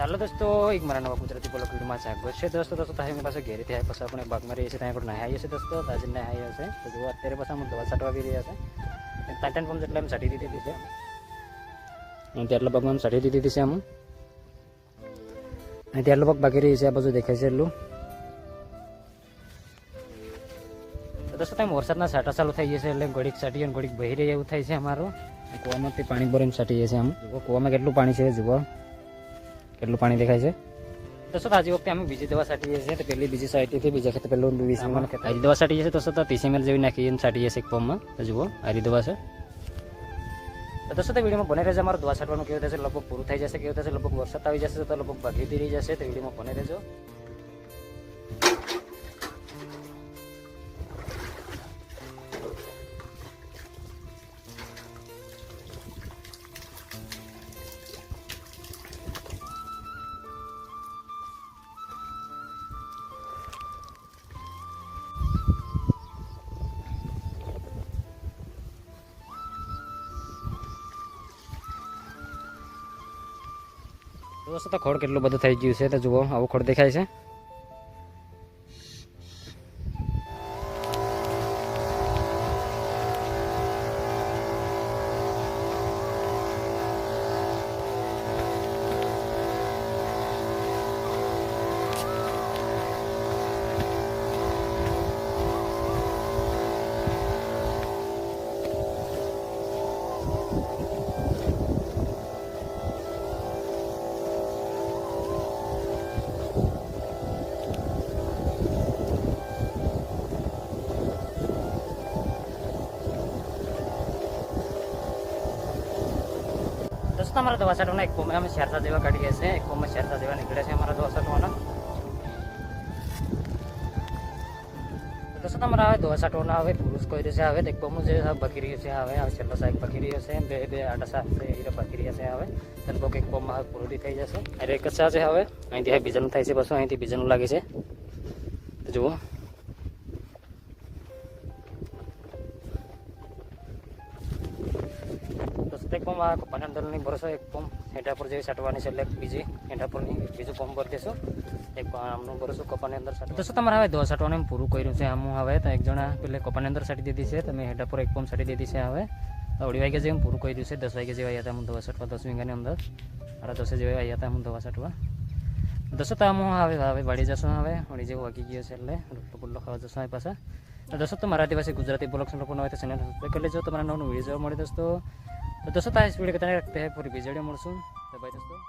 હાલો દોસ્તો એક મારા નવા ગુજરાતી બ્લોગ વિડીયોમાં સ્વાગત છે દોસ્તો તમે મારી પાસે ઘેરી થયા પછી આપણે બાગમાં રહીએ છીએ ત્યાં આપણે નાહી છે દોસ્તો તાજી નાહી હશે તો જો અત્યારે પછી અમે દવા છાંટવા આવી રહ્યા છે ટાટન પંપ જેટલા એમ છાંટી દીધી છે અને તેટલા પગમાં છાંટી દીધી છે આમ અને તેટલો પગ બાકી રહી છે આ બાજુ દેખાય છે એટલું તો દોસ્તો તમે વરસાદના છાંટા ચાલુ થઈ જશે એટલે ઘડીક છાંટી અને ઘડીક બહી રહી એવું થાય છે અમારું કૂવામાંથી પાણી ભરીને છાંટી જશે આમ જુઓ કૂવામાં કેટલું પાણી છે જુઓ કેટલું પાણી દેખાય છે તો આજે વખતે અમે બીજી દવા છાંટીએ છીએ તો પેલી બીજી સાઈડથી બીજા ખેતર પેલું 20 ml ખેતર આ દવા છાંટીએ છીએ તો 30 ml જેવી નાખીને છાંટીએ છીએ એક પંપમાં તો જુઓ આ દવા છે તો દોસ્તો વિડીયોમાં બને રહેજો અમારું દવા છાંટવાનું કેવું થશે લગભગ પૂરું થઈ જશે કેવું થશે લગભગ વરસાદ આવી જશે તો લગભગ ભાગી રહી જશે તો વિડીયોમાં બને રહેજો દોસ્તો તો ખોડ કેટલું બધું થઈ ગયું છે તો જુઓ આવું ખોડ દેખાય છે દોસ્તો અમારા દવા છાંટવાના એક કોમે અમે શેરતા જેવા કાઢીએ છીએ એક કોમે શેરતા જેવા નીકળે છે અમારા દવા છાંટવાના દોસ્તો તમારા હવે દવા છાંટવાના હવે પુરુષ કોઈ રહેશે હવે એક કોમું જે બાકી રહ્યું છે હવે છેલ્લો સાહેબ બાકી રહ્યો છે બે આટા સાહેબ છે એ બાકી રહ્યા છે હવે લગભગ એક કોમમાં હવે પૂરું થઈ જશે અરે એક જ છે હવે અહીંથી બીજાનું થાય છે બસ અહીંથી બીજાનું લાગે છે જુઓ એક પંપ આ કપાની અંદરની ભરોસો એક પંપ હેઠા પર જેવી છાંટવાની છે એટલે બીજી હેઠા પરની બીજું પંપ ભરી દેશું એક આમનું ભરોસો કપાની અંદર છાંટો દોસ્તો તમારે હવે દવા છાંટવાનું પૂરું કર્યું છે આમ હવે તો એક જણા પેલે કપાની અંદર છાંટી દીધી છે તમે હેઠા પર એક પંપ છાંટી દીધી છે હવે 2 વાગ્યા જેવું પૂરું કર્યું છે 10 વાગ્યા જેવા આવ્યા હતા હું દવા છાંટવા 10 વીઘાની અંદર 10 જેવા આવ્યા હતા હું દવા છાંટવા દોસ્તો તો હવે વાળી જશું હવે વળી જેવું વાગી ગયો છે એટલે રોટલો પુલ્લો ખાવા જશું અહીં પાછા દોસ્તો તો મારા દિવસે ગુજરાતી બ્લોગ્સ લોકો હોય તો ચેનલ સબસ્ક્રાઈબ કરી લેજો તમારા નવું વિડીયો જોવા મળે દોસ્તો તો દોસ્તો આ વિડીયો કે પૂરી બીજી મળશું તો ભાઈ દોસ્તો